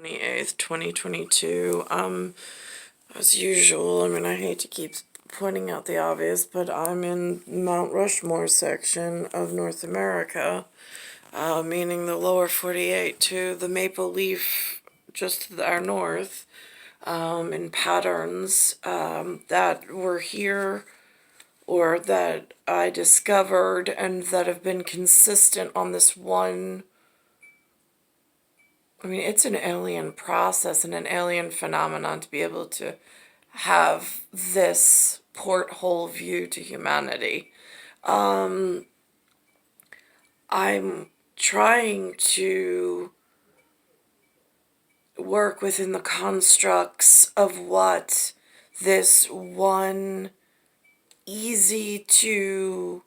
28th, 2022. As usual, I mean, I hate to keep pointing out the obvious, but I'm in Mount Rushmore section of North America, meaning the lower 48 to the Maple Leaf just to our north, in patterns that were here or that I discovered and that have been consistent on this one. I mean, it's an alien process and an alien phenomenon to be able to have this porthole view to humanity. I'm trying to work within the constructs of what this one easy to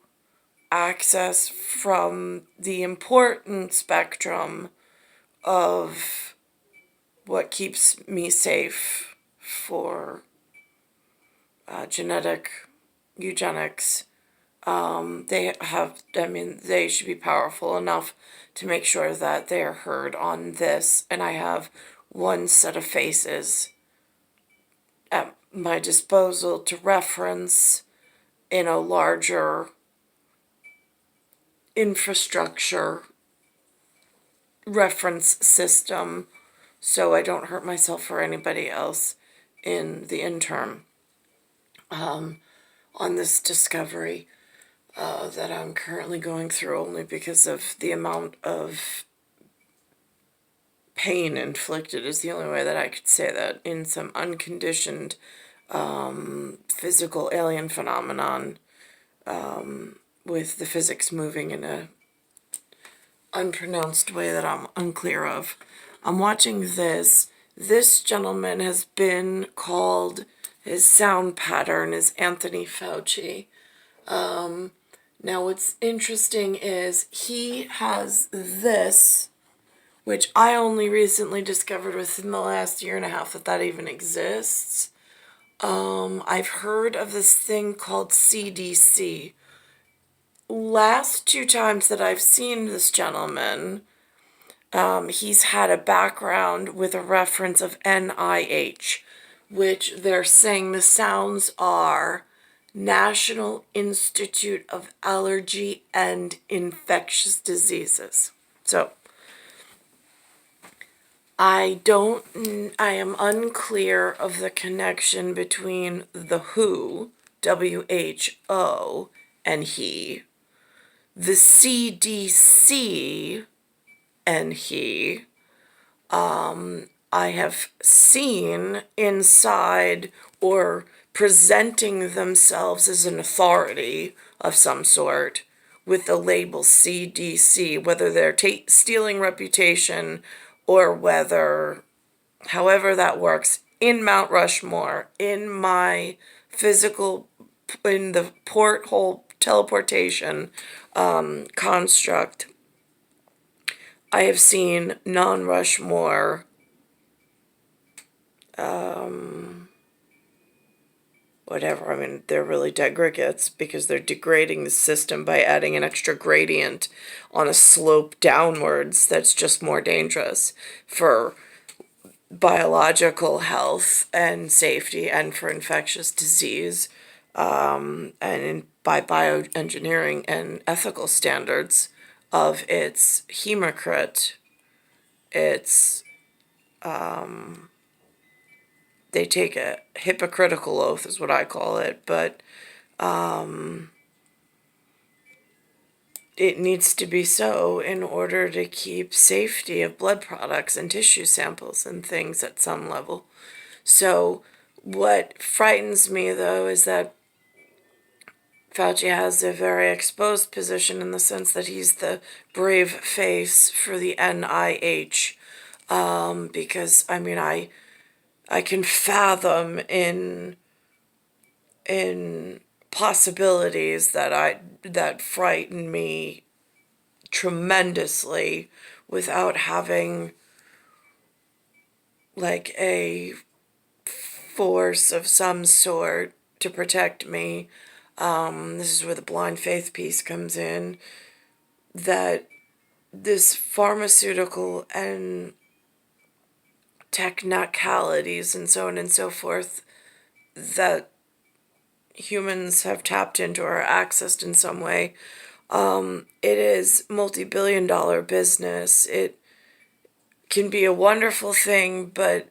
access from the important spectrum of what keeps me safe for genetic eugenics. They should be powerful enough to make sure that they are heard on this, and I have one set of faces at my disposal to reference in a larger infrastructure reference system so I don't hurt myself or anybody else in the interim on this discovery that I'm currently going through, only because of the amount of pain inflicted is the only way that I could say that, in some unconditioned physical alien phenomenon with the physics moving in a unpronounced way that I'm unclear of. I'm watching this. This gentleman has been called, his sound pattern is Anthony Fauci. Now what's interesting is he has this, which I only recently discovered within the last year and a half that even exists. I've heard of this thing called CDC. Last two times that I've seen this gentleman, he's had a background with a reference of NIH, which they're saying the sounds are National Institute of Allergy and Infectious Diseases. So, I am unclear of the connection between the WHO, WHO, and he, the CDC, and he. I have seen inside or presenting themselves as an authority of some sort with the label CDC, whether they're stealing reputation or whether, however that works, in Mount Rushmore, in my physical, in the porthole teleportation construct, I have seen non-Rushmore whatever. I mean, they're really degregates because they're degrading the system by adding an extra gradient on a slope downwards that's just more dangerous for biological health and safety and for infectious disease, and by bioengineering and ethical standards of its hemocrit, its they take a hypocritical oath is what I call it, but it needs to be so in order to keep safety of blood products and tissue samples and things at some level. So what frightens me, though, is that Fauci has a very exposed position in the sense that he's the brave face for the NIH, because, I mean, I can fathom in possibilities that frighten me tremendously without having like a force of some sort to protect me. This is where the blind faith piece comes in, that this pharmaceutical and technicalities and so on and so forth that humans have tapped into or accessed in some way. It is multi-billion-dollar business. It can be a wonderful thing, but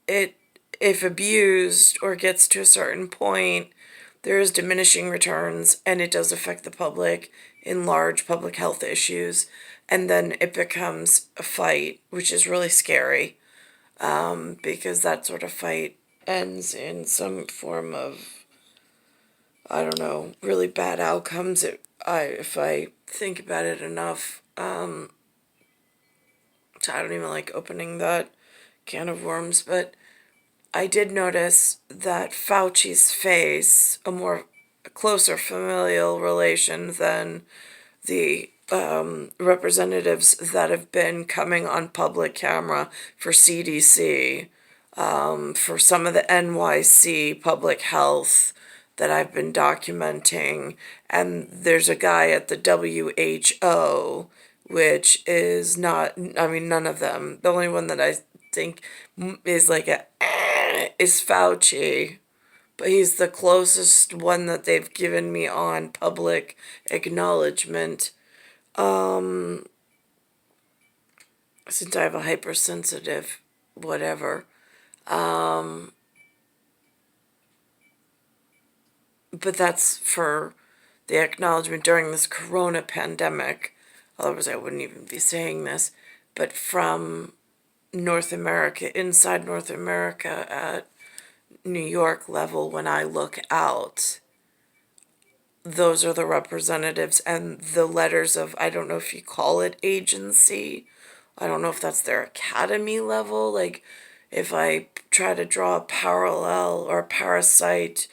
it, if abused or gets to a certain point, there is diminishing returns, and it does affect the public in large public health issues. And then it becomes a fight, which is really scary, because that sort of fight ends in some form of, I don't know, really bad outcomes. If I think about it enough, so I don't even like opening that can of worms, but I did notice that Fauci's face, a closer familial relation than the representatives that have been coming on public camera for CDC, for some of the NYC public health that I've been documenting. And there's a guy at the WHO, which is not, I mean, none of them. The only one that I think is like is Fauci. But he's the closest one that they've given me on public acknowledgement. Since I have a hypersensitive whatever. But that's for the acknowledgement during this corona pandemic. Otherwise, I wouldn't even be saying this. But from North America, inside North America at New York level, when I look out, those are the representatives and the letters of, I don't know if you call it agency. I don't know if that's their academy level. Like, if I try to draw a parallel or a parasite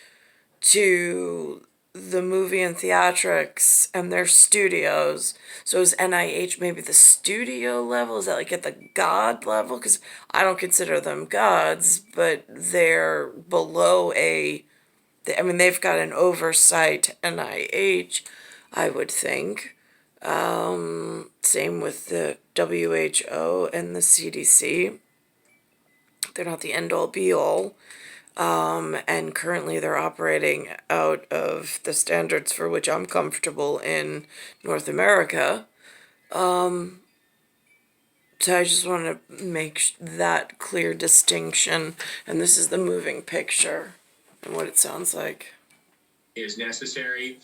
to the movie and theatrics and their studios. So is NIH maybe the studio level? Is that like at the god level? Because I don't consider them gods, but they're below I mean, they've got an oversight NIH, I would think. Same with the WHO and the CDC. They're not the end-all be-all. And currently they're operating out of the standards for which I'm comfortable in North America. So I just want to make that clear distinction. And this is the moving picture and what it sounds like. Is necessary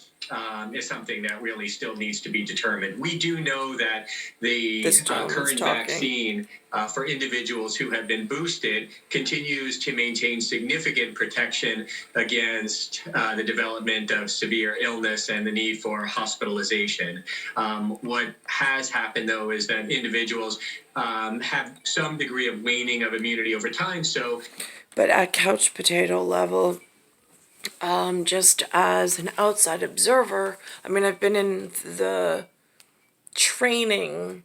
is something that really still needs to be determined. We do know that the current vaccine for individuals who have been boosted continues to maintain significant protection against the development of severe illness and the need for hospitalization. What has happened, though, is that individuals have some degree of waning of immunity over time. But at couch potato level, just as an outside observer, I mean, I've been in the training,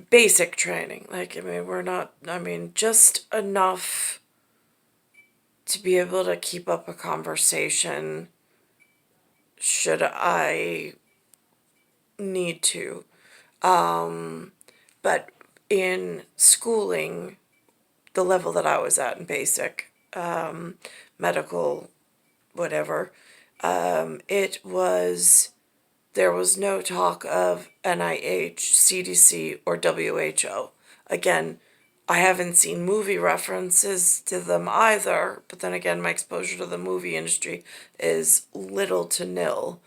basic training. Like, I mean, just enough to be able to keep up a conversation should I need to. But in schooling, the level that I was at in basic, medical, whatever, there was no talk of NIH, CDC, or WHO. Again, I haven't seen movie references to them either, but then again, my exposure to the movie industry is little to nil.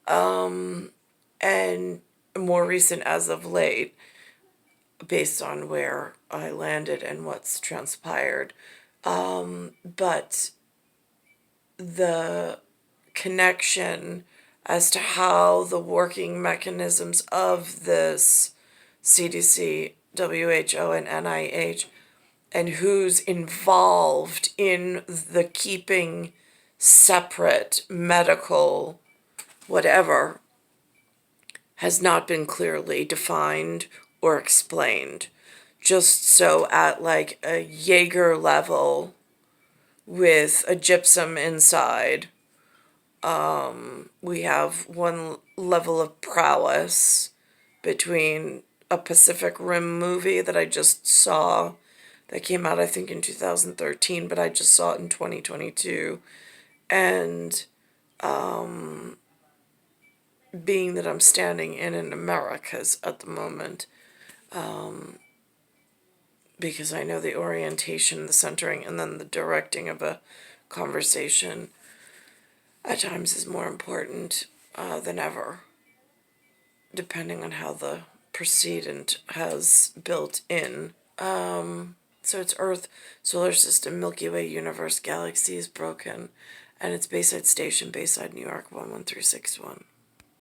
And more recent as of late, based on where I landed and what's transpired. But the connection as to how the working mechanisms of this CDC, WHO, and NIH, and who's involved in the keeping separate medical whatever, has not been clearly defined or explained. Just so at like a Jaeger level with a gypsum inside, we have one level of prowess between a Pacific Rim movie that I just saw that came out, I think, in 2013, but I just saw it in 2022. And being that I'm standing in Americas at the moment, because I know the orientation, the centering, and then the directing of a conversation at times is more important than ever, depending on how the precedent has built in. So it's Earth, Solar System, Milky Way, Universe, Galaxies, Broken, and it's Bayside Station, Bayside, New York, 11361.